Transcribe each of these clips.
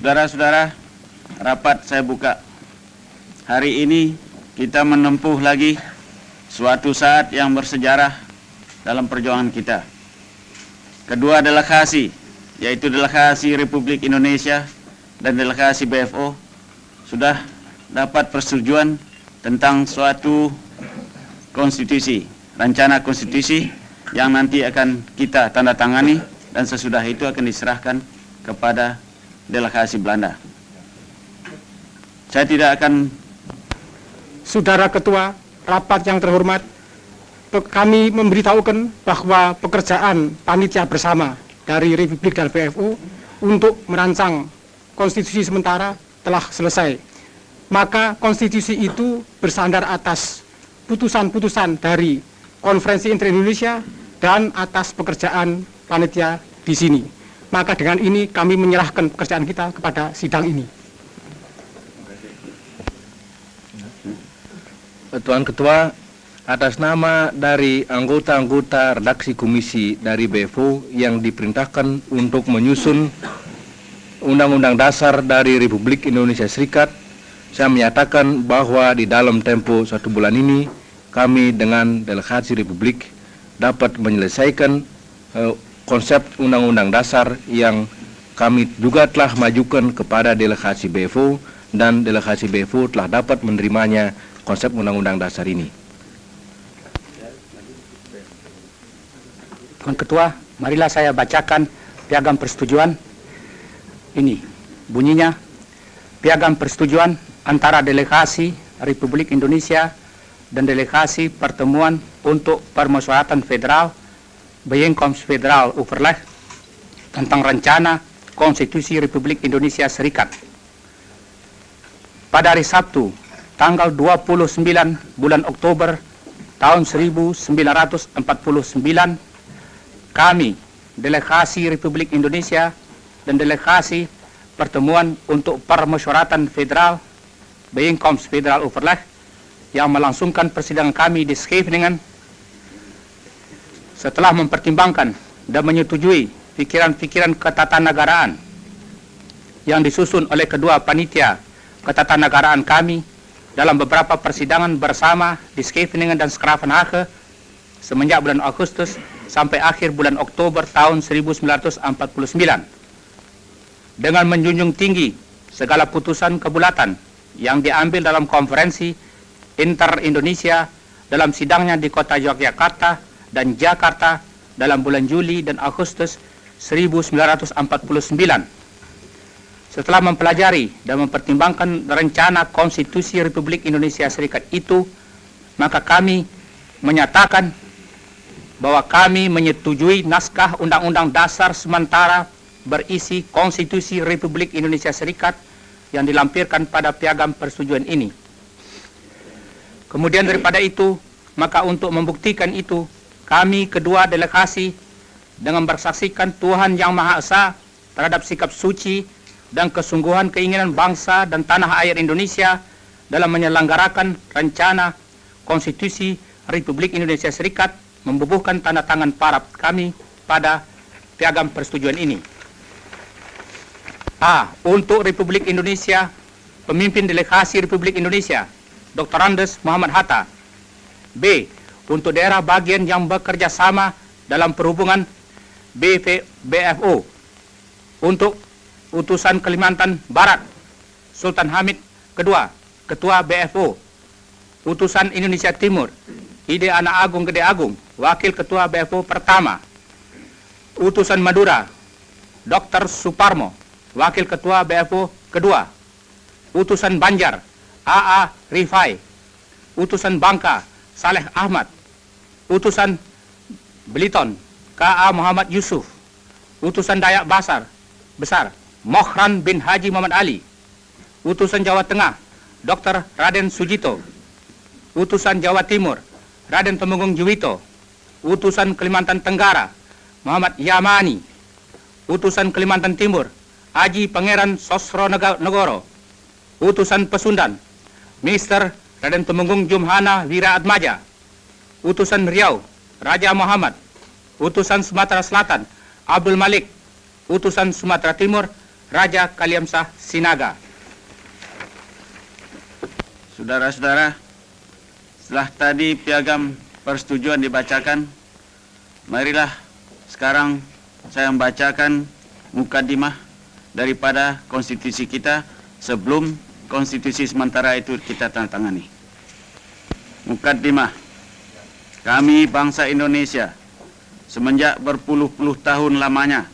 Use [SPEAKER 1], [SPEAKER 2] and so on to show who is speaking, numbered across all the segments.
[SPEAKER 1] Saudara-saudara, rapat saya buka. Hari ini kita menempuh lagi suatu saat yang bersejarah dalam perjuangan kita. Kedua delegasi, yaitu delegasi Republik Indonesia dan delegasi BFO, sudah dapat persetujuan tentang suatu konstitusi, rencana konstitusi yang nanti akan kita tanda tangani dan sesudah itu akan diserahkan kepada delegasi Belanda. Saya tidak akan...
[SPEAKER 2] Saudara Ketua, rapat yang terhormat, kami memberitahukan bahwa pekerjaan panitia bersama dari Republik dan BFO untuk merancang konstitusi sementara telah selesai. Maka konstitusi itu bersandar atas putusan-putusan dari Konferensi Inter-Indonesia dan atas pekerjaan panitia di sini. Maka dengan ini kami menyerahkan pekerjaan kita kepada sidang ini.
[SPEAKER 3] Tuan Ketua, atas nama dari anggota-anggota redaksi komisi dari BFO yang diperintahkan untuk menyusun Undang-Undang Dasar dari Republik Indonesia Serikat, saya menyatakan bahwa di dalam tempo 1 bulan ini kami dengan delegasi Republik dapat menyelesaikan konsep Undang-Undang Dasar yang kami juga telah majukan kepada delegasi BFO, dan delegasi BFO telah dapat menerimanya konsep Undang-Undang Dasar ini.
[SPEAKER 2] Tuan Ketua, marilah saya bacakan piagam persetujuan. Ini bunyinya: piagam persetujuan antara delegasi Republik Indonesia dan delegasi Pertemuan untuk Permusyawaratan Federal Bijeenkomst Federal Overleg tentang rencana Konstitusi Republik Indonesia Serikat. Pada hari Sabtu, tanggal 29 bulan Oktober tahun 1949, kami, delegasi Republik Indonesia dan delegasi Pertemuan untuk Permusyawaratan Federal Bijeenkomst Federal Overleg yang melangsungkan persidangan kami di Scheveningen, setelah mempertimbangkan dan menyetujui pikiran-pikiran ketatanegaraan yang disusun oleh kedua panitia ketatanegaraan kami dalam beberapa persidangan bersama di Scheveningen dan Schravenhage semenjak bulan Agustus sampai akhir bulan Oktober tahun 1949, dengan menjunjung tinggi segala putusan kebulatan yang diambil dalam konferensi Inter-Indonesia dalam sidangnya di kota Yogyakarta dan Jakarta dalam bulan Juli dan Agustus 1949. Setelah mempelajari dan mempertimbangkan rencana Konstitusi Republik Indonesia Serikat itu, maka kami menyatakan bahwa kami menyetujui naskah Undang-Undang Dasar sementara berisi Konstitusi Republik Indonesia Serikat yang dilampirkan pada piagam persetujuan ini. Kemudian daripada itu, maka untuk membuktikan itu, kami kedua delegasi dengan bersaksikan Tuhan Yang Maha Esa terhadap sikap suci dan kesungguhan keinginan bangsa dan tanah air Indonesia dalam menyelenggarakan rencana Konstitusi Republik Indonesia Serikat, membubuhkan tanda tangan para kami pada piagam persetujuan ini. A. Untuk Republik Indonesia, pemimpin delegasi Republik Indonesia, Dr. Andes Muhammad Hatta. B. Untuk daerah bagian yang bekerja sama dalam perhubungan, BFO. Untuk utusan Kalimantan Barat, Sultan Hamid II, Ketua BFO. Utusan Indonesia Timur, Ide Anak Agung Gede Agung, Wakil Ketua BFO pertama. Utusan Madura, Dr. Suparmo, Wakil Ketua BFO kedua. Utusan Banjar, AA Rifai. Utusan Bangka, Saleh Ahmad. Utusan Beliton, KA Muhammad Yusuf. Utusan Dayak Besar, Mohran bin Haji Muhammad Ali. Utusan Jawa Tengah, Dr. Raden Sujito. Utusan Jawa Timur, Raden Temenggung Juwito. Utusan Kalimantan Tenggara, Muhammad Yamani. Utusan Kalimantan Timur, Haji Pangeran Sosro Negoro. Utusan Pesundan, Mr. Raden Temenggung Jumhana Wira Atmaja. Utusan Riau, Raja Muhammad. Utusan Sumatera Selatan, Abdul Malik. Utusan Sumatera Timur, Raja Kaliamsah Sinaga.
[SPEAKER 1] Saudara-saudara, setelah tadi piagam persetujuan dibacakan, marilah sekarang saya membacakan mukadimah daripada konstitusi kita sebelum konstitusi sementara itu kita tandatangani. Mukadimah. Kami bangsa Indonesia semenjak berpuluh-puluh tahun lamanya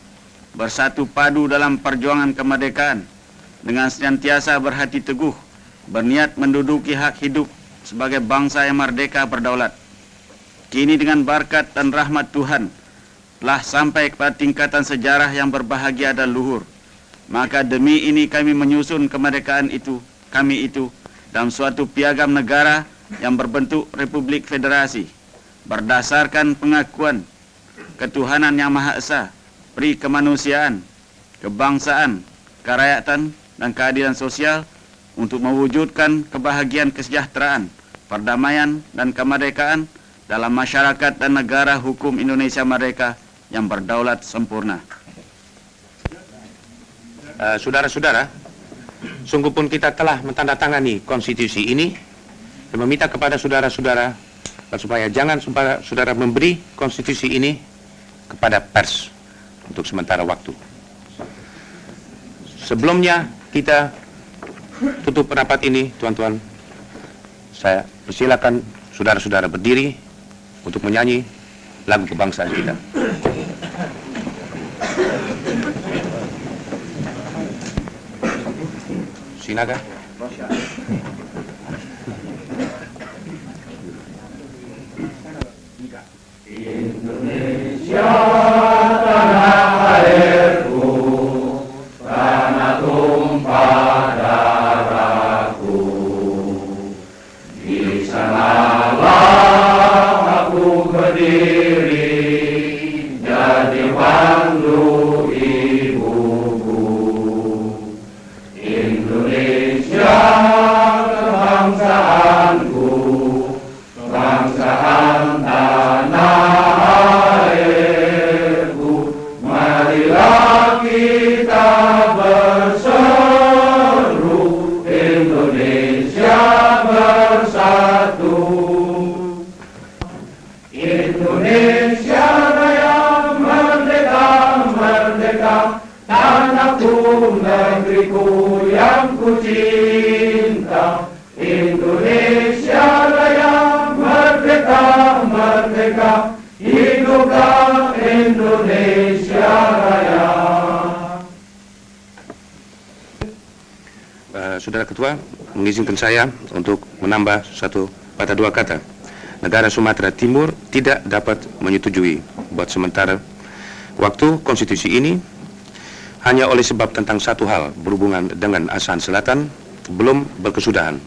[SPEAKER 1] bersatu padu dalam perjuangan kemerdekaan dengan senantiasa berhati teguh, berniat menduduki hak hidup sebagai bangsa yang merdeka berdaulat. Kini dengan berkat dan rahmat Tuhan telah sampai kepada tingkatan sejarah yang berbahagia dan luhur. Maka demi ini kami menyusun kemerdekaan kami itu dalam suatu piagam negara yang berbentuk Republik Federasi berdasarkan pengakuan ketuhanan yang Maha Esa, peri kemanusiaan, kebangsaan, kerakyatan, dan keadilan sosial untuk mewujudkan kebahagiaan kesejahteraan, perdamaian, dan kemerdekaan dalam masyarakat dan negara hukum Indonesia merdeka yang berdaulat sempurna.
[SPEAKER 4] Saudara-saudara, sungguh pun kita telah mentandatangani konstitusi ini dan meminta kepada saudara-saudara supaya jangan saudara memberi konstitusi ini kepada pers untuk sementara waktu. Sebelumnya kita tutup rapat ini, tuan-tuan, saya persilakan saudara-saudara berdiri untuk menyanyi lagu kebangsaan kita. Sinaga. Saudara Ketua, mengizinkan saya untuk menambah satu patah dua kata. Negara Sumatera Timur tidak dapat menyetujui buat sementara waktu konstitusi ini hanya oleh sebab tentang satu hal berhubungan dengan ASEAN Selatan belum berkesudahan.